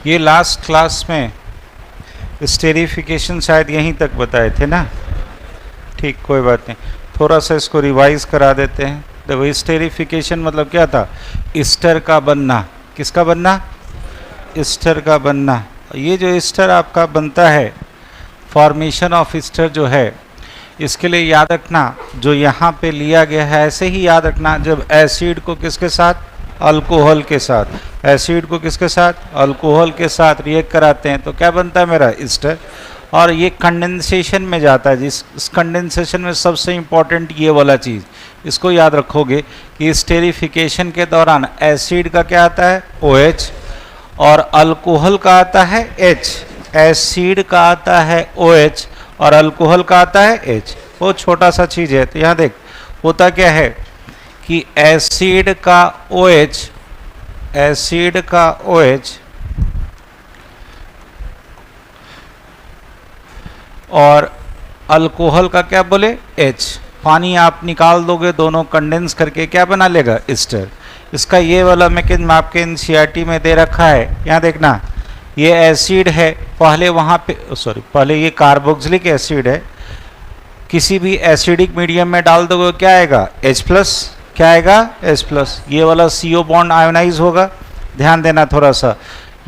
ये last class में esterification शायद यहीं तक बताए थे ना। ठीक, कोई बात नहीं, थोड़ा सा इसको रिवाइज करा देते हैं। देखो स्टेरिफिकेशन मतलब क्या था, ईस्टर का बनना। किसका बनना? ईस्टर का बनना। ये जो ईस्टर आपका बनता है, फॉर्मेशन ऑफ ईस्टर जो है, इसके लिए याद रखना जो यहाँ पे लिया गया है ऐसे ही याद रखना। जब एसिड को किसके साथ? अल्कोहल के साथ। एसिड को किसके साथ? अल्कोहल के साथ रिएक्ट कराते हैं तो क्या बनता है मेरा? ईस्टर। और ये कंडेंसेशन में जाता है। जिस कंडेंसेशन में सबसे इम्पॉर्टेंट ये वाला चीज़, इसको याद रखोगे कि स्टेरिफिकेशन के दौरान एसिड का क्या आता है? OH, और अल्कोहल का आता है H। एसिड का आता है OH और अल्कोहल का आता है H। वो छोटा सा चीज़ है। तो यहाँ देख, होता क्या है कि एसिड का OH और अल्कोहल का क्या बोले? H। पानी आप निकाल दोगे, दोनों कंडेंस करके क्या बना लेगा? ईस्टर। इसका ये वाला मैकेनिज्म आपके NCERT में दे रखा है। यहाँ देखना, ये एसिड है, पहले वहाँ पे पहले ये कार्बोक्सिलिक एसिड है, किसी भी एसिडिक मीडियम में डाल दोगे क्या आएगा? H+। क्या आएगा? H+। ये वाला CO बॉन्ड आयोनाइज होगा। ध्यान देना थोड़ा सा,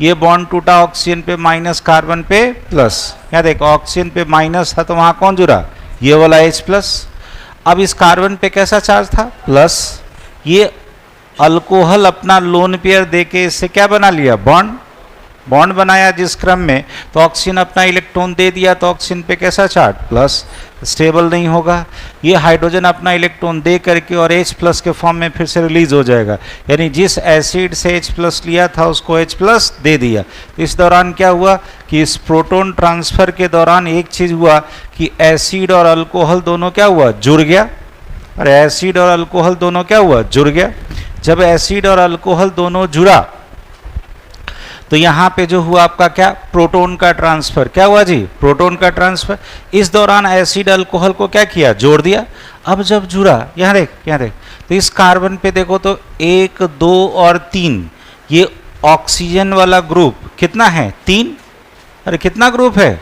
ये बॉन्ड टूटा ऑक्सीजन पे माइनस, कार्बन पे प्लस। यहाँ देखो ऑक्सीजन पे माइनस था तो वहाँ कौन जुड़ा? ये वाला H+। अब इस कार्बन पे कैसा चार्ज था? प्लस। ये अल्कोहल अपना लोन पेयर देके इससे क्या बना लिया? बॉन्ड बनाया जिस क्रम में, तो ऑक्सीजन अपना इलेक्ट्रॉन दे दिया तो ऑक्सीजन पे कैसा चार्ज? प्लस। स्टेबल नहीं होगा। ये हाइड्रोजन अपना इलेक्ट्रॉन दे करके और H+ के फॉर्म में फिर से रिलीज हो जाएगा। यानी जिस एसिड से H+ लिया था उसको H+ दे दिया। इस दौरान क्या हुआ कि इस प्रोटॉन ट्रांसफर के दौरान एक चीज़ हुआ कि एसिड और अल्कोहल दोनों क्या हुआ? जुड़ गया। और एसिड और अल्कोहल दोनों क्या हुआ? जुड़ गया। जब एसिड और अल्कोहल दोनों जुड़ा तो यहाँ पे जो हुआ आपका क्या? प्रोटॉन का ट्रांसफर। क्या हुआ जी? प्रोटॉन का ट्रांसफर। इस दौरान एसिड अल्कोहल को क्या किया? जोड़ दिया। अब जब जुड़ा, यहाँ देख, तो इस कार्बन पे देखो तो 1, 2 और 3, ये ऑक्सीजन वाला ग्रुप कितना है? 3। अरे कितना ग्रुप है?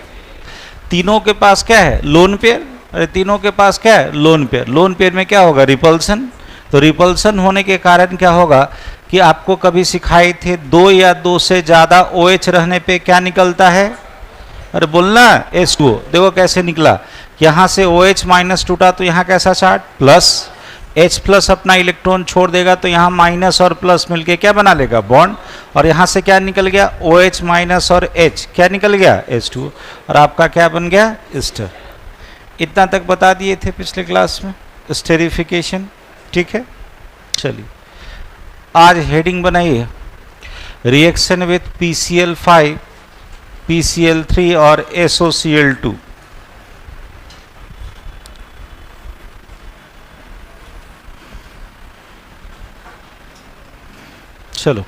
तीनों के पास क्या है? Lone pair. अरे तीनों के पास क्या है? Lone pair. लोन पेयर में क्या होगा? रिपल्सन। तो रिपल्सन होने के कारण क्या होगा कि आपको कभी सिखाए थे 2 या 2 से ज़्यादा OH रहने पे क्या निकलता है? अरे बोलना, H2O। देखो कैसे निकला, यहाँ से OH- टूटा तो यहाँ कैसा चार्ज? प्लस। H+ अपना इलेक्ट्रॉन छोड़ देगा तो यहाँ माइनस और प्लस मिलके क्या बना लेगा? बॉन्ड। और यहाँ से क्या निकल गया? OH- और H क्या निकल गया? H2O। और आपका क्या बन गया? ईस्टर। इतना तक बता दिए थे पिछले क्लास में, स्टेरिफिकेशन। ठीक है, चलिए आज हेडिंग बनाइए, रिएक्शन विथ PCl5, PCl3 और SOCl2। चलो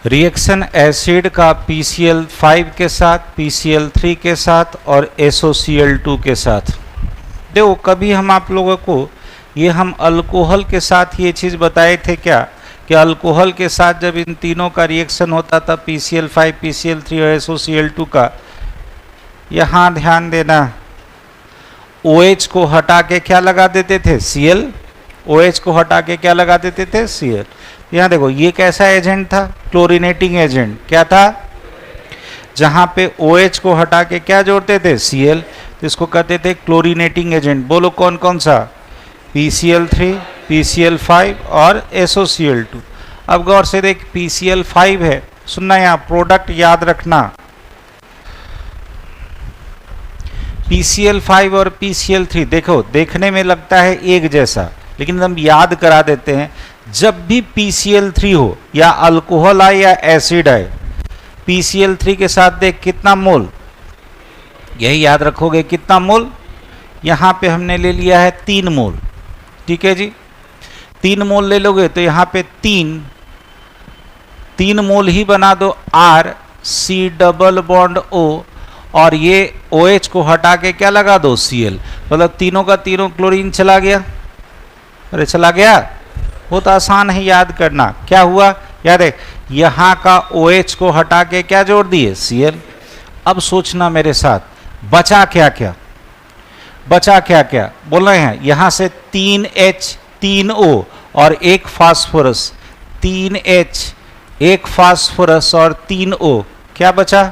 रिएक्शन एसिड का PCl5 के साथ, PCl3 के साथ और SOCl2 के साथ। देखो कभी हम आप लोगों को ये हम अल्कोहल के साथ ये चीज़ बताए थे क्या कि अल्कोहल के साथ जब इन तीनों का रिएक्शन होता था, PCl5, PCl3 और SOCl2 का, यहाँ ध्यान देना, OH को हटा के क्या लगा देते थे? Cl। OH को हटा के क्या लगा देते थे? Cl। यहाँ देखो ये कैसा एजेंट था? क्लोरीनेटिंग एजेंट। क्या था? जहाँ पे OH को हटा के क्या जोड़ते थे? Cl। तो इसको कहते थे क्लोरीनेटिंग एजेंट। बोलो कौन कौन सा? PCl3, PCl5 और SOCl2। अब गौर से देख, PCl5 है, सुनना यहाँ प्रोडक्ट याद रखना। PCl5 और PCl3 देखो देखने में लगता है एक जैसा, लेकिन हम याद करा देते हैं, जब भी PCl3 हो या अल्कोहल आए या एसिड आए, PCl3 के साथ देख कितना मोल, यही याद रखोगे कितना मोल। यहाँ पे हमने ले लिया है 3 मोल। ठीक है जी, 3 मोल ले लोगे तो यहाँ पे 3 मोल ही बना दो R, C double bond O और ये OH को हटा के क्या लगा दो, Cl, मतलब तीनों का तीनों क्लोरीन चला गया। अरे चला गया, बहुत आसान है याद करना। क्या हुआ, याद है, यहाँ का OH को हटा के क्या जोड़ दिए, Cl। अब सोचना मेरे साथ, बचा क्या क्या, बचा क्या क्या बोल रहे हैं, यहां से 3H 3O और एक फास्फोरस, 3H एक फास्फोरस और 3O, क्या बचा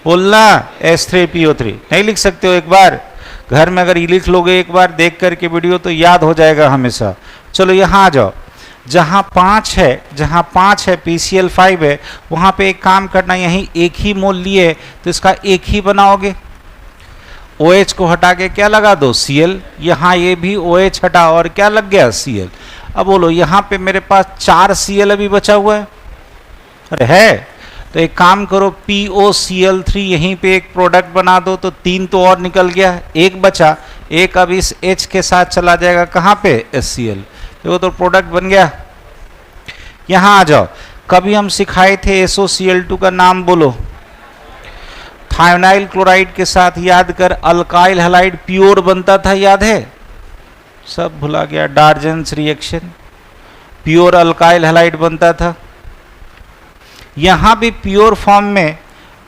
बोलना, H3PO3। नहीं लिख सकते हो, एक बार घर में अगर ये लिख लोगे एक बार देख करके वीडियो तो याद हो जाएगा हमेशा। चलो यहाँ आ जाओ, जहाँ 5 है, जहाँ 5 है PCl5 है, वहाँ पे एक काम करना, यहीं एक ही मोल लिए तो इसका एक ही बनाओगे। OH को हटा के क्या लगा दो, Cl, यहाँ ये भी OH हटा और क्या लग गया, Cl। अब बोलो यहाँ पे मेरे पास 4 Cl अभी बचा हुआ है, अरे है, तो एक काम करो POCl3 यहीं पे एक प्रोडक्ट बना दो, तो 3 तो और निकल गया, एक बचा, एक अब इस H के साथ चला जाएगा कहाँ पे, HCl, तो तो प्रोडक्ट बन गया। यहाँ आ जाओ, कभी हम सिखाए थे SOCl2 का नाम बोलो, थायोनाइल क्लोराइड के साथ याद कर अल्काइल हैलाइड प्योर बनता था, याद है, सब भुला गया, डार्जेंस रिएक्शन, प्योर अल्काइल हैलाइड बनता था। यहां भी प्योर फॉर्म में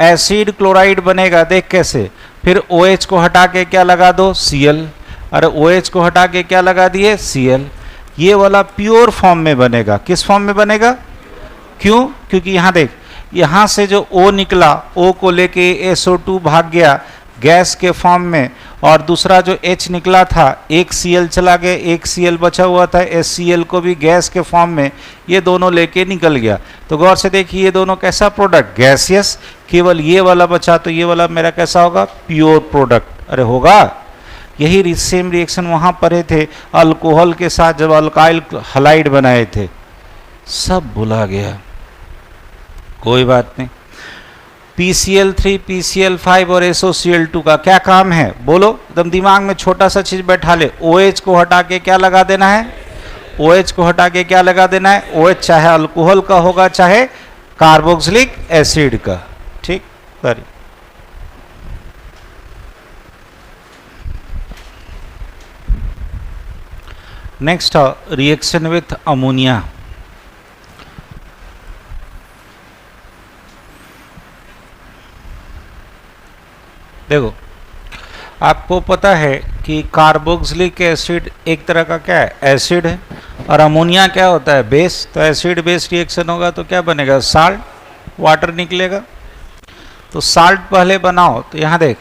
एसिड क्लोराइड बनेगा, देख कैसे, फिर OH को हटा के क्या लगा दो, Cl, अरे OH को हटा के क्या लगा दिए, Cl, ये वाला प्योर फॉर्म में बनेगा। किस फॉर्म में बनेगा, क्यों, क्योंकि यहां देख, यहाँ से जो O निकला, O को लेके SO2 भाग गया गैस के फॉर्म में, और दूसरा जो H निकला था, एक Cl चला गया, एक Cl बचा हुआ था, HCl को भी गैस के फॉर्म में ये दोनों लेके निकल गया। तो गौर से देखिए ये दोनों कैसा प्रोडक्ट, गैसियस, केवल ये वाला बचा, तो ये वाला मेरा कैसा होगा, प्योर प्रोडक्ट। अरे होगा, यही सेम रिएक्शन वहाँ पढ़े थे अल्कोहल के साथ जब अल्काइल हैलाइड बनाए थे, सब भुला गया, कोई बात नहीं। PCl3 PCl5 और SOCl2 का क्या काम है बोलो, एकदम दिमाग में छोटा सा चीज बैठा ले, OH को हटा के क्या लगा देना है, OH को हटा के क्या लगा देना है, OH चाहे अल्कोहल का होगा चाहे कार्बोक्सिलिक एसिड का, ठीक, very. Next reaction with ammonia. देखो आपको पता है कि कार्बोक्सिलिक एसिड एक तरह का क्या है, एसिड है, और अमोनिया क्या होता है, बेस। तो एसिड बेस रिएक्शन होगा तो क्या बनेगा, साल्ट, वाटर निकलेगा। तो साल्ट पहले बनाओ, तो यहाँ देख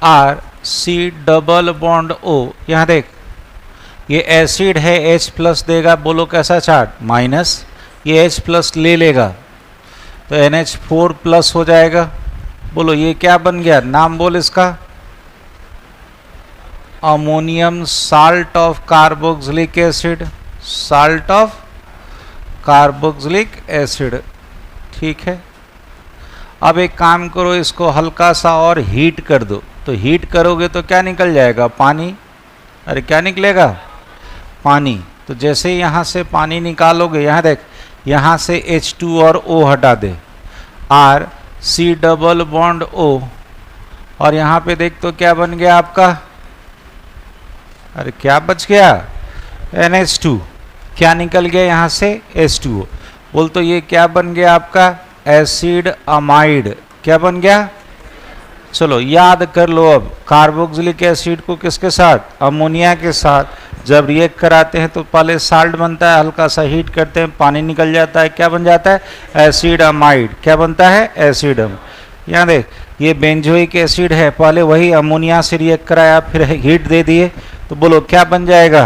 R C double bond O, यहाँ देख ये एसिड है, H प्लस देगा, बोलो कैसा चार्ज, माइनस, ये H प्लस ले लेगा तो NH4 प्लस हो जाएगा, बोलो ये क्या बन गया, नाम बोल इसका, ammonium salt of carboxylic acid, salt of carboxylic acid, ठीक है। अब एक काम करो, इसको हल्का सा और हीट कर दो, तो हीट करोगे तो क्या निकल जाएगा, पानी, अरे क्या निकलेगा, पानी। तो जैसे यहाँ से पानी निकालोगे, यहाँ देख, यहाँ से H2 और O हटा दे, R C double bond O, और यहाँ पे देख तो क्या बन गया आपका, अरे क्या बच गया, NH2, क्या निकल गया यहाँ से, H2O, बोल तो ये क्या बन गया आपका, एसिड अमाइड, क्या बन गया। चलो याद कर लो, अब कार्बोक्सिलिक एसिड को किसके साथ, अमोनिया के साथ जब रिएक्ट कराते हैं तो पहले साल्ट बनता है, हल्का सा हीट करते हैं, पानी निकल जाता है, क्या बन जाता है, एसिड अमाइड, क्या बनता है, एसिड अमाइड। यहाँ देख ये बेंजोइक एसिड है, पहले वही अमोनिया से रिएक्ट कराया, फिर हीट दे दिए, तो बोलो क्या बन जाएगा,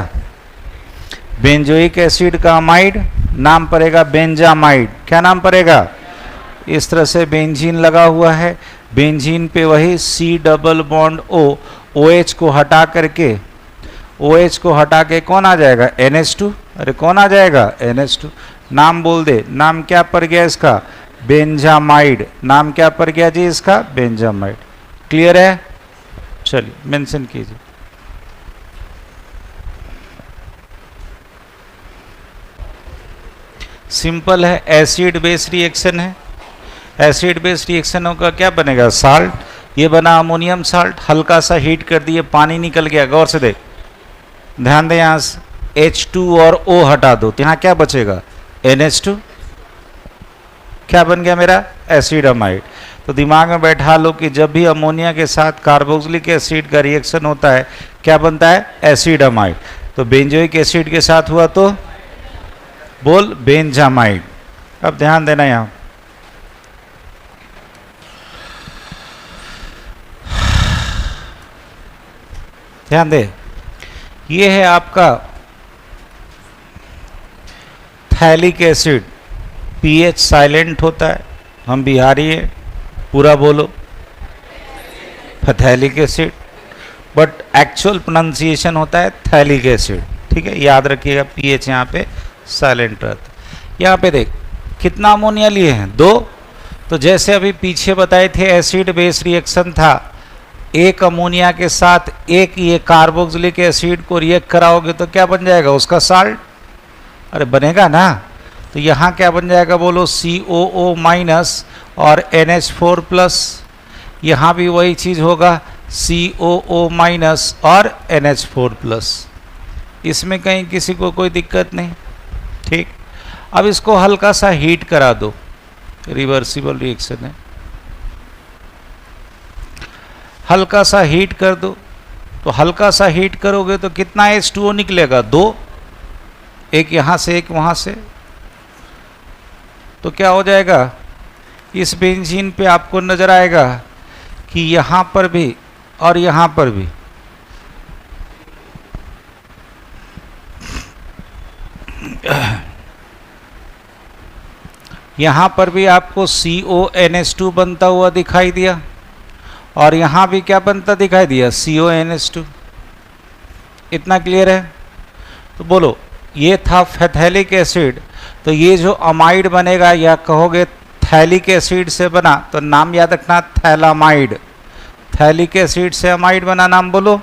बेंजोइक एसिड का अमाइड, नाम पड़ेगा बेंजामाइड, क्या नाम पड़ेगा। इस तरह से बेंजीन लगा हुआ है, बेंजीन पे वही C double bond O, OH को हटा करके, OH को हटा के कौन आ जाएगा, NH2, अरे कौन आ जाएगा, NH2, नाम बोल दे, नाम क्या पड़ गया इसका, बेंजामाइड, नाम क्या पड़ गया जी इसका, बेंजामाइड, क्लियर है। चलिए मेंशन कीजिए। सिंपल है, एसिड बेस रिएक्शन है, एसिड बेस रिएक्शन का क्या बनेगा, साल्ट। ये बना अमोनियम साल्ट, हल्का सा हीट कर दिए, पानी निकल गया। गौर से देख, ध्यान दे, यहाँ से H2 और O हटा दो तो यहाँ क्या बचेगा, NH2। क्या बन गया मेरा, एसिड अमाइड। तो दिमाग में बैठा लो कि जब भी अमोनिया के साथ कार्बोक्सिलिक एसिड का रिएक्शन होता है क्या बनता है, एसिड अमाइड। तो बेंजोइक एसिड के साथ हुआ तो बोल बेंजामाइड। अब ध्यान देना यहाँ, ध्यान दे, ये है आपका थैलिक एसिड, पीएच साइलेंट होता है, हम बिहारी हैं, पूरा बोलो, फथैलिक एसिड, बट एक्चुअल प्रोनाउंसिएशन होता है थैलिक एसिड। ठीक है, याद रखिएगा, पीएच यहाँ पे साइलेंट रहता है। यहाँ पे देख कितना अमोनिया लिए हैं, 2। तो जैसे अभी पीछे बताए थे एसिड बेस रिएक्शन था, एक अमोनिया के साथ एक ये कार्बोक्सिलिक एसिड को रिएक्ट कराओगे तो क्या बन जाएगा, उसका साल्ट। अरे बनेगा ना। तो यहाँ क्या बन जाएगा बोलो, COO माइनस और NH4 प्लस। यहाँ भी वही चीज़ होगा, COO माइनस और NH4 प्लस। इसमें कहीं किसी को कोई दिक्कत नहीं। ठीक, अब इसको हल्का सा हीट करा दो, रिवर्सिबल रिएक्शन है, हल्का सा हीट कर दो। तो हल्का सा हीट करोगे तो कितना H2O निकलेगा, 2, एक यहाँ से एक वहाँ से। तो क्या हो जाएगा, इस बेंजीन पे आपको नजर आएगा कि यहाँ पर भी और यहाँ पर भी यहाँ पर भी आपको CONH2 बनता हुआ दिखाई दिया और यहाँ भी क्या बनता दिखाई दिया, CONH2। इतना क्लियर है। तो बोलो, ये था फैथैलिक एसिड, तो ये जो अमाइड बनेगा या कहोगे थैलिक एसिड से बना, तो नाम याद रखना, थैलामाइड। थैलिक एसिड से अमाइड बना, नाम बोलो।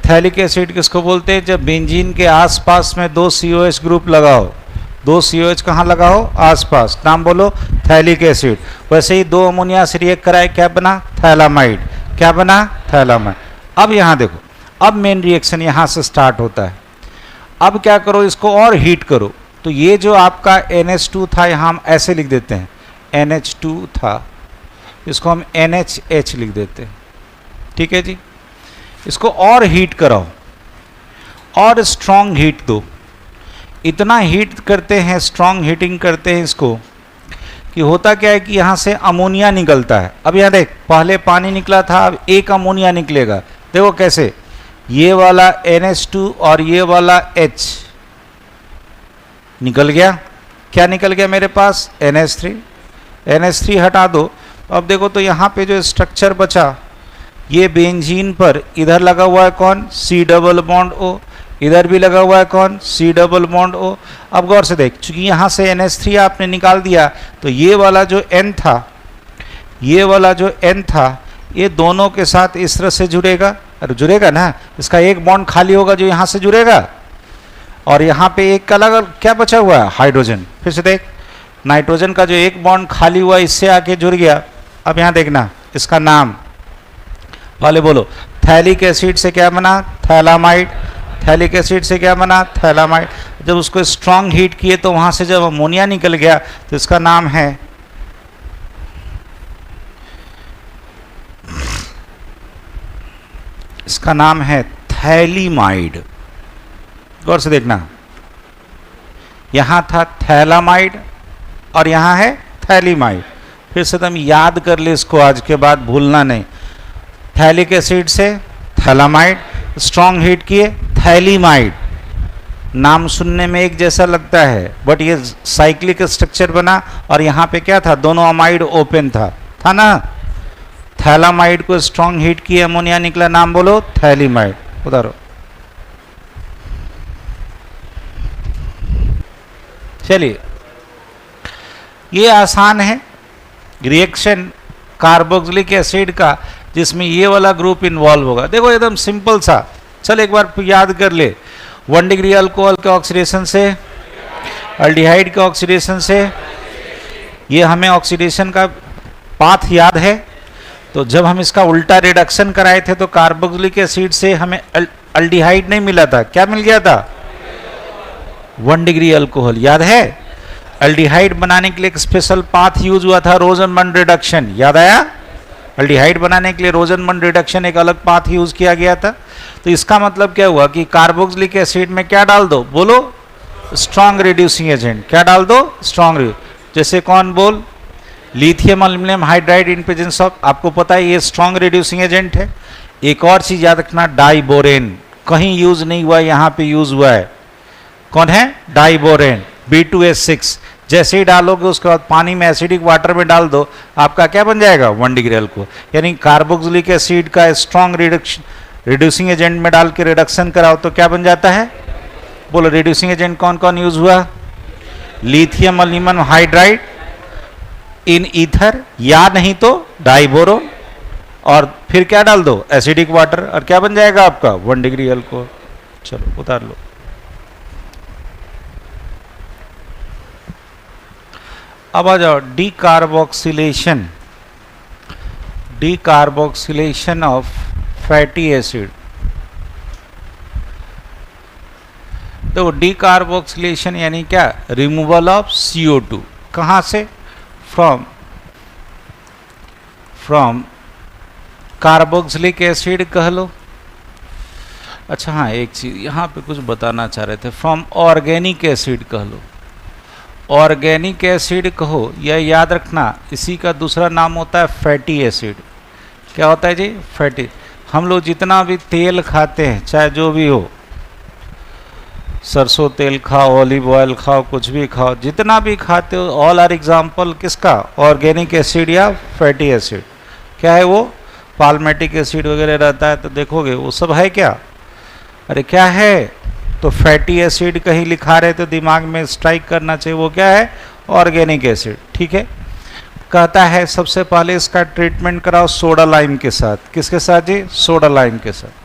थैलिक एसिड किसको बोलते हैं, जब बेंजीन के आसपास में 2 COH ग्रुप लगाओ, 2 COH कहाँ लगाओ, आसपास, नाम बोलो थैलिक एसिड। वैसे ही 2 अमोनिया से रिएक्ट कराए, क्या बना, थैलामाइड। क्या बना, थैलामाइड। अब यहाँ देखो, अब मेन रिएक्शन यहाँ से स्टार्ट होता है। अब क्या करो, इसको और हीट करो। तो ये जो आपका NH2 था, यहाँ हम ऐसे लिख देते हैं, NH2 था, इसको हम NHH लिख देते हैं। ठीक है जी, इसको और हीट कराओ और स्ट्रॉन्ग हीट दो। इतना हीट करते हैं, स्ट्रॉन्ग हीटिंग करते हैं इसको, कि होता क्या है कि यहाँ से अमोनिया निकलता है। अब यहाँ देख, पहले पानी निकला था, अब एक अमोनिया निकलेगा। देखो कैसे, ये वाला NH2 और ये वाला H निकल गया। क्या निकल गया मेरे पास, NH3। NH3 हटा दो। अब देखो तो यहाँ पे जो स्ट्रक्चर बचा, ये बेंजीन पर इधर लगा हुआ है कौन, C डबल बॉन्ड O, इधर भी लगा हुआ है कौन, C डबल बॉन्ड O। अब गौर से देख, चूंकि यहाँ से NH3 आपने निकाल दिया, तो ये वाला जो N था, ये वाला जो N था, ये दोनों के साथ इस तरह से जुड़ेगा। अरे जुड़ेगा ना, इसका एक बॉन्ड खाली होगा जो यहाँ से जुड़ेगा, और यहाँ पे एक का अलग क्या बचा हुआ है, हाइड्रोजन। फिर से देख, नाइट्रोजन का जो एक बॉन्ड खाली हुआ इससे आके जुड़ गया। अब यहाँ देखना, इसका नाम पहले बोलो, थैलिक एसिड से क्या बना, थैलामाइड। थैलिक एसिड से क्या बना, थैलामाइड। जब उसको स्ट्रॉन्ग हीट किए तो वहाँ से जब अमोनिया निकल गया तो इसका नाम है, इसका नाम है थैलीमाइड। गौर से देखना, यहाँ था थैलामाइड और यहाँ है थैलीमाइड। फिर से तुम याद कर ले इसको, आज के बाद भूलना नहीं। थैलिक एसिड से थैलामाइड, स्ट्रॉन्ग हीट किए थैलीमाइड। नाम सुनने में एक जैसा लगता है, बट ये साइक्लिक स्ट्रक्चर बना, और यहाँ पे क्या था, दोनों अमाइड ओपन था ना। थैलामाइड को स्ट्रॉन्ग हीट किए, अमोनिया निकला, नाम बोलो थैलीमाइड। उधर चलिए, ये आसान है रिएक्शन कार्बोक्सिलिक एसिड का, जिसमें ये वाला ग्रुप इन्वॉल्व होगा। देखो एकदम सिंपल सा, चल एक बार याद कर ले। 1 डिग्री अल्कोहल के ऑक्सीडेशन से, अल्डिहाइड के ऑक्सीडेशन से ये हमें ऑक्सीडेशन का पाथ याद है। तो जब हम इसका उल्टा रिडक्शन कराए थे तो कार्बोक्सिलिक एसिड से हमें अल्डिहाइड नहीं मिला था, क्या मिल गया था? 1 डिग्री अल्कोहल, याद है? अल्डिहाइड बनाने के लिए एक स्पेशल पाथ यूज हुआ था, रोजनमंड रिडक्शन, याद आया? अल्डिहाइड बनाने के लिए रोजनमंड रिडक्शन एक अलग पाथ यूज किया गया था। तो इसका मतलब क्या हुआ कि कार्बोक्सिलिक एसिड में क्या डाल दो, बोलो? Strong reducing agent. क्या डाल दो? स्ट्रॉन्ग। जैसे कौन बोल? Lithium aluminium hydride in presence of, आपको पता है ये स्ट्रॉन्ग रिड्यूसिंग एजेंट है। एक और चीज याद रखना, डाइबोरेन, कहीं यूज नहीं हुआ, यहाँ पे यूज हुआ है। कौन है? Diborane, B2H6। जैसे ही डालोगे उसके बाद पानी में एसिडिक वाटर में डाल दो, आपका क्या बन जाएगा? 1 डिग्री अल्कोहल। यानी कार्बोक्सिलिक एसिड का स्ट्रॉन्ग रिड्यूसिंग एजेंट में डाल के रिडक्शन कराओ तो क्या बन जाता है? बोलो, रिड्यूसिंग एजेंट कौन कौन यूज हुआ? Lithium aluminium hydride in ether, या नहीं तो डाइबोरोन, और फिर क्या डाल दो? एसिडिक वाटर, और क्या बन जाएगा आपका? 1 डिग्री अल्कोहल। चलो उतार लो। अब आ जाओ decarboxylation, decarboxylation of fatty acid. तो डीकार्बोक्सिलेशन यानी क्या? Removal of CO2। कहाँ से? फ्रॉम कार्बोक्सिलिक एसिड कह लो। अच्छा हाँ, एक चीज यहाँ पे कुछ बताना चाह रहे थे, फ्रॉम ऑर्गेनिक एसिड कह लो। ऑर्गेनिक एसिड कहो, यह याद रखना, इसी का दूसरा नाम होता है फैटी एसिड। क्या होता है जी? फैटी। हम लोग जितना भी तेल खाते हैं, चाहे जो भी हो, सरसों तेल खाओ, ऑलिव ऑयल खाओ, कुछ भी खाओ, जितना भी खाते हो, ऑल आर एग्जाम्पल किसका? ऑर्गेनिक एसिड या फैटी एसिड। क्या है वो? पाल्मेटिक एसिड वगैरह रहता है तो देखोगे वो सब है क्या? अरे क्या है? तो फैटी एसिड कहीं लिखा रहे तो दिमाग में स्ट्राइक करना चाहिए, वो क्या है? Organic acid. ठीक है। कहता है सबसे पहले इसका ट्रीटमेंट कराओ सोडा लाइम के साथ। किसके साथ जी? सोडा लाइम के साथ।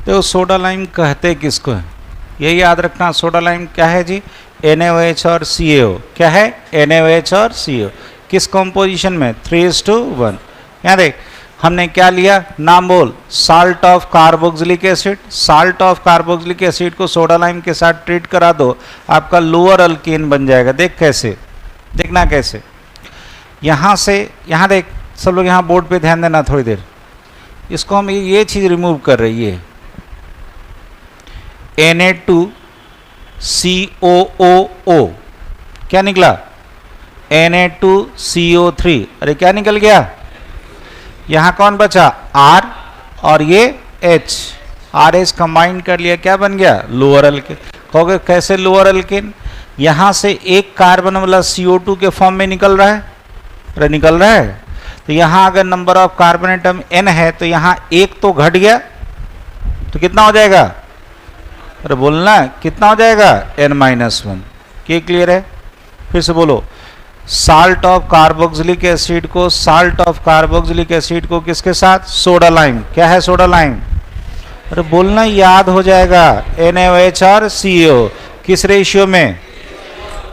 तो सोडा लाइम कहते किसको है? ये याद रखना, सोडा लाइम क्या है जी? NaOH और CaO। क्या है? NaOH और CaO। किस कॉम्पोजिशन में? 3:1। यहाँ देख, हमने क्या लिया? नाम बोल। Salt of carboxylic acid. Salt of carboxylic acid को सोडा लाइम के साथ ट्रीट करा दो, आपका लोअर अल्केन बन जाएगा। देख कैसे, देखना कैसे। यहाँ से यहाँ देख, सब लोग यहाँ बोर्ड पे ध्यान देना थोड़ी देर। इसको हम ये चीज़ रिमूव कर रही है, Na2COOO। क्या निकला? Na2CO3। अरे क्या निकल गया? यहाँ कौन बचा? R और ये H। RH कंबाइन कर लिया, क्या बन गया? Lower alkane. कहोगे कैसे लोअर अल्केन? यहाँ से एक कार्बन वाला CO2 के फॉर्म में निकल रहा है। अरे निकल रहा है। तो यहाँ अगर number of carbon atom N है तो यहाँ एक तो घट गया, तो कितना हो जाएगा? अरे बोलना, कितना हो जाएगा? N-1। क्या क्लियर है? फिर से बोलो। साल्ट ऑफ कार्बोक्सिलिक एसिड को, साल्ट ऑफ कार्बोक्सिलिक एसिड को किसके साथ? Soda lime. क्या है सोडा लाइम? अरे बोलना, याद हो जाएगा। NaOH और CaO किस रेशियो में?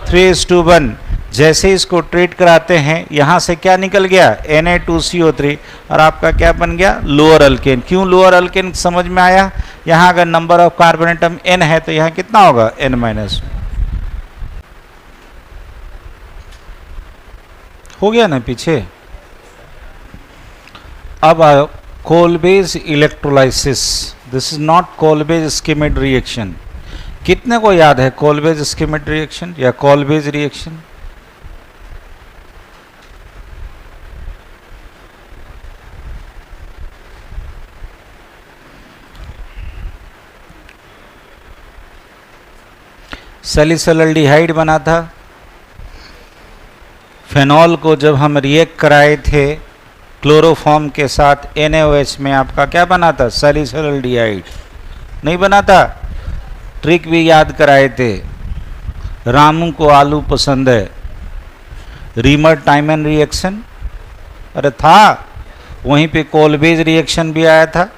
3:1। जैसे इसको ट्रीट कराते हैं, यहाँ से क्या निकल गया? Na2CO3, और आपका क्या बन गया? Lower alkane. क्यों लोअर अल्केन? समझ में आया? यहाँ अगर number of carbon atom N है तो यहाँ कितना होगा? N-। हो गया ना पीछे? अब आओ Kolbe's electrolysis. This is not Kolbe's Schmitt reaction. कितने को याद है कोलबेज स्कीमेड रिएक्शन या कोलबेज रिएक्शन? सैलिसिलडिहाइड बना था। फेनॉल को जब हम रिएक्ट कराए थे क्लोरोफॉर्म के साथ NaOH में, आपका क्या बना था? सैलिसिलडिहाइड। नहीं बना था? ट्रिक भी याद कराए थे। रामू को आलू पसंद है, रीमर टाइमन रिएक्शन, अरे था, वहीं पे कोलबेज रिएक्शन भी आया था,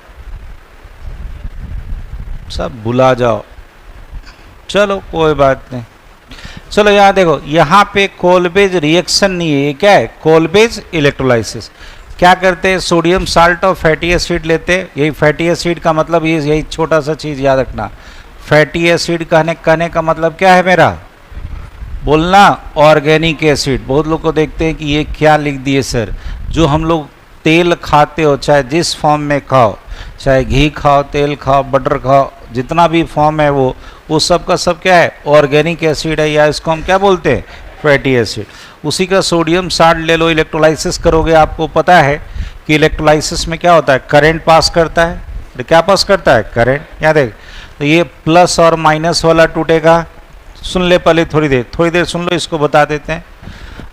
सब भुला जाओ, चलो कोई बात नहीं। चलो यहाँ देखो, यहाँ पे कोलबेज रिएक्शन नहीं है, ये क्या है, कोलबेज इलेक्ट्रोलाइसिस। क्या करते हैं, सोडियम साल्ट और फैटी एसिड लेते हैं। यही फैटी एसिड का मतलब ये, यही छोटा सा चीज़ याद रखना, फैटी एसिड कहने का मतलब क्या है मेरा, बोलना, ऑर्गेनिक एसिड। बहुत लोग को देखते हैं कि ये क्या लिख दिए सर, जो हम लोग तेल खाते हो, चाहे जिस फॉर्म में खाओ, चाहे घी खाओ, तेल खाओ, बटर खाओ, जितना भी फॉर्म है वो सब का सब क्या है, ऑर्गेनिक एसिड है, या इसको हम क्या बोलते हैं, फैटी एसिड। उसी का सोडियम साल्ट ले लो, इलेक्ट्रोलाइसिस करोगे, आपको पता है कि इलेक्ट्रोलाइसिस में क्या होता है, करंट पास करता है। तो क्या पास करता है, करंट। यहाँ देख, तो ये प्लस और माइनस वाला टूटेगा, सुन ले पहले, थोड़ी देर सुन लो, इसको बता देते हैं।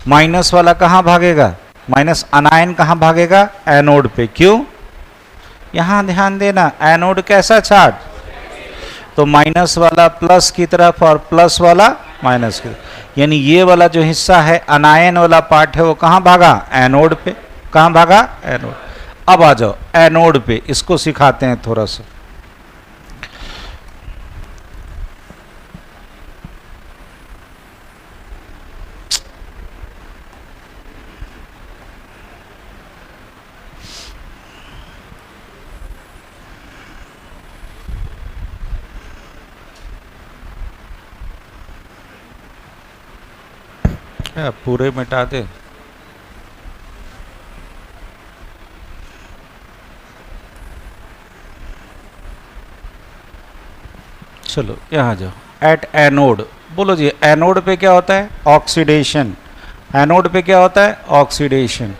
माइनस वाला कहाँ भागेगा, माइनस अनायन कहाँ भागेगा, एनोड पे। क्यों, यहाँ ध्यान देना, एनोड कैसा चार्ज, तो माइनस वाला प्लस की तरफ और प्लस वाला माइनस की तरफ, यानी ये वाला जो हिस्सा है अनायन वाला पार्ट है वो कहाँ भागा, एनोड पे। कहाँ भागा, एनोड। अब आ जाओ एनोड पे, इसको सिखाते हैं थोड़ा सा। पूरे मिटा दे, चलो यहाँ जाओ। एट एनोड, बोलो जी, एनोड पे क्या होता है, ऑक्सीडेशन। एनोड पे क्या होता है, ऑक्सीडेशन।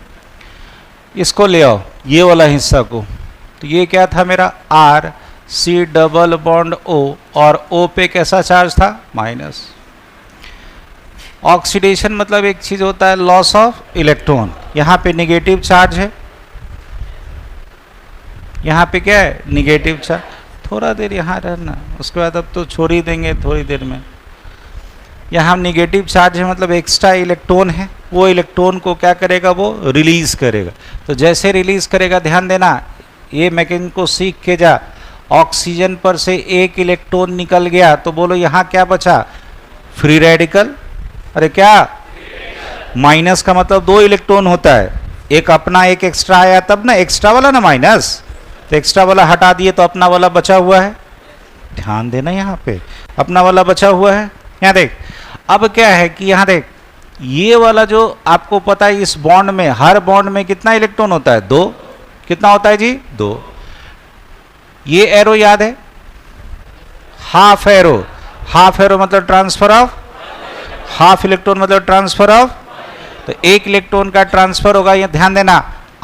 इसको ले आओ, ये वाला हिस्सा को, तो ये क्या था मेरा, R C double bond O, और ओ पे कैसा चार्ज था, माइनस। ऑक्सीडेशन मतलब एक चीज होता है लॉस ऑफ इलेक्ट्रॉन, यहाँ पे निगेटिव चार्ज है, यहाँ पे क्या है, निगेटिव चार्ज। थोड़ा देर यहाँ रहना, उसके बाद अब तो छोड़ ही देंगे थोड़ी देर में। यहाँ निगेटिव चार्ज है मतलब एक्स्ट्रा इलेक्ट्रॉन है, वो इलेक्ट्रॉन को क्या करेगा, वो रिलीज करेगा। तो जैसे रिलीज करेगा, ध्यान देना, ये मैकेनिज्म को सीख के जा। ऑक्सीजन पर से एक इलेक्ट्रॉन निकल गया तो बोलो यहाँ क्या बचा, फ्री रेडिकल। अरे क्या, माइनस का मतलब दो इलेक्ट्रॉन होता है, एक अपना एक एक्स्ट्रा आया तब ना, एक्स्ट्रा वाला ना माइनस, तो एक्स्ट्रा वाला हटा दिए तो अपना वाला बचा हुआ है। ध्यान देना, यहाँ पे अपना वाला बचा हुआ है। यहाँ देख, अब क्या है कि यहाँ देख, ये वाला जो आपको पता है, इस बॉन्ड में, हर बॉन्ड में कितना इलेक्ट्रॉन होता है, दो। कितना होता है जी, दो। ये एरो याद है, हाफ एरो। हाफ एरो मतलब ट्रांसफर ऑफ, हाफ इलेक्ट्रॉन मतलब ट्रांसफर ऑफ, तो एक इलेक्ट्रॉन का ट्रांसफर होगा। ये ध्यान देना,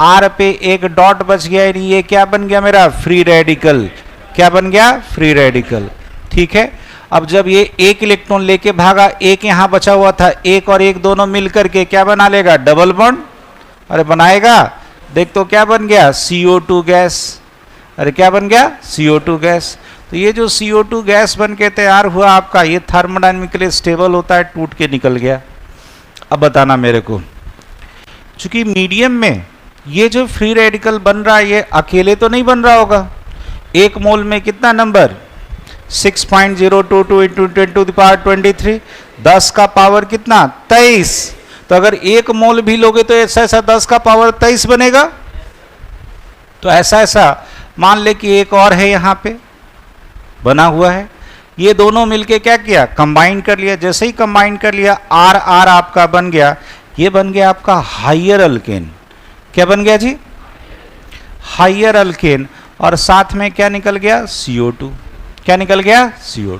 आर पे एक डॉट बच गया, यानी ये क्या बन गया मेरा, फ्री रेडिकल। क्या बन गया, फ्री रेडिकल। ठीक है, अब जब ये एक इलेक्ट्रॉन लेके भागा, एक यहाँ बचा हुआ था, एक और एक दोनों मिलकर के क्या बना लेगा, डबल बॉन्ड। अरे बनाएगा, देख तो क्या बन गया, CO2 गैस। अरे क्या बन गया, CO2 गैस। तो ये जो CO2 गैस बन के तैयार हुआ आपका, ये थर्मोडायनेमिकली स्टेबल होता है, टूट के निकल गया। अब बताना मेरे को, चूंकि मीडियम में ये जो फ्री रेडिकल बन रहा है, ये अकेले तो नहीं बन रहा होगा। एक मोल में कितना नंबर, 6.022 इंटू 10⁻23, 10 का पावर कितना, 23। तो अगर एक मोल भी लोगे तो ऐसा ऐसा 10 का पावर 23 बनेगा। तो ऐसा ऐसा मान ले कि एक और है यहाँ पे बना हुआ है, ये दोनों मिलके क्या किया, कंबाइन कर लिया। जैसे ही कंबाइन कर लिया, आर आर आपका बन गया, ये बन गया आपका हाइयर अल्केन। क्या बन गया जी, हाइयर अल्केन। और साथ में क्या निकल गया, CO2। क्या निकल गया, CO2।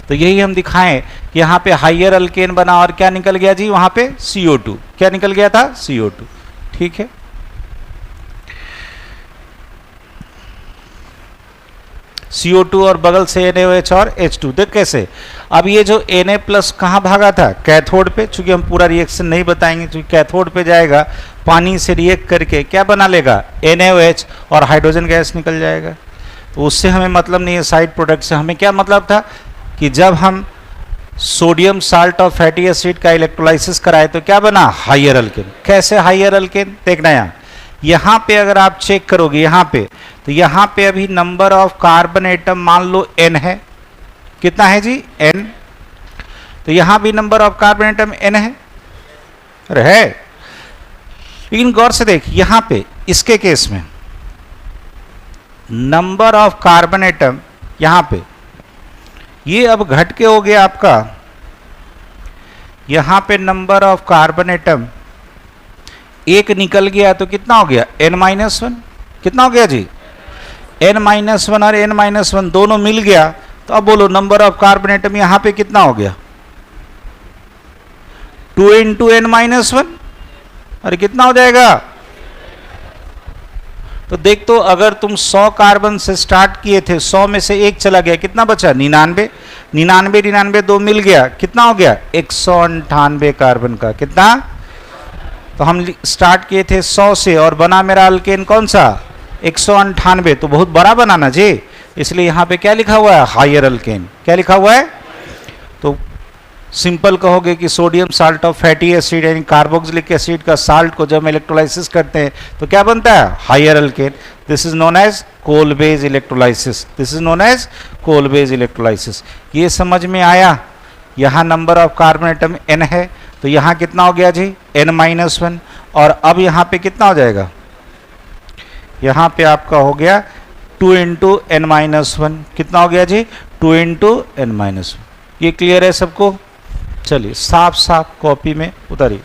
तो यही हम दिखाएं कि यहाँ पे हाइयर अल्केन बना और क्या निकल गया जी, वहां पे CO2। क्या निकल गया था, CO2। ठीक है, CO2 और बगल से NaOH और H2। देख कैसे, अब ये जो Na प्लस कहाँ भागा था, कैथोड पे। चूंकि हम पूरा रिएक्शन नहीं बताएंगे, क्योंकि कैथोड पे जाएगा, पानी से रिएक्ट करके क्या बना लेगा, NaOH, और हाइड्रोजन गैस निकल जाएगा। तो उससे हमें मतलब नहीं है, साइड प्रोडक्ट से हमें क्या मतलब था कि जब हम सोडियम साल्ट और फैटी एसिड का इलेक्ट्रोलाइसिस कराए तो क्या बना? Higher alkane. कैसे हायर अल्केन? देखना यहाँ पे अगर आप चेक करोगे यहाँ पे, तो यहाँ पे अभी नंबर ऑफ कार्बन एटम मान लो n है। कितना है जी? n। तो यहाँ भी number of carbon atom n है। अरे है, लेकिन गौर से देख यहाँ पे इसके केस में नंबर ऑफ कार्बन एटम यहाँ पे ये अब घट के हो गया आपका, यहां पे नंबर ऑफ कार्बन एटम एक निकल गया तो कितना हो गया? n-1। कितना हो गया जी? n-1 और n-1 दोनों मिल गया, तो अब बोलो नंबर ऑफ कार्बन एटम यहां पे कितना हो गया? 2 into n-1। अरे कितना हो जाएगा? तो देख, तो अगर तुम 100 कार्बन से स्टार्ट किए थे, 100 में से एक चला गया, कितना बचा? 99। 99 दो मिल गया, कितना हो गया? 198 कार्बन का। कितना? तो हम स्टार्ट किए थे 100 से और बना मेरा अल्केन कौन सा? 198। तो बहुत बड़ा बना ना जी, इसलिए यहां पे क्या लिखा हुआ है? Higher alkane. क्या लिखा हुआ है? तो सिंपल कहोगे कि sodium salt of fatty acid यानी कार्बोक्सिलिक एसिड का साल्ट को जब हम इलेक्ट्रोलाइसिस करते हैं तो क्या बनता है? Higher alkane. This is known as Kolbe's electrolysis. This is known as Kolbe's electrolysis. ये समझ में आया? यहाँ number of carbon atom n है, तो यहाँ कितना हो गया जी? n-1। और अब यहाँ पे कितना हो जाएगा? यहाँ पे आपका हो गया 2 into n-1। कितना हो गया जी? 2 into n-1। ये क्लियर है सबको? चलिए साफ साफ कॉपी में उतारिए।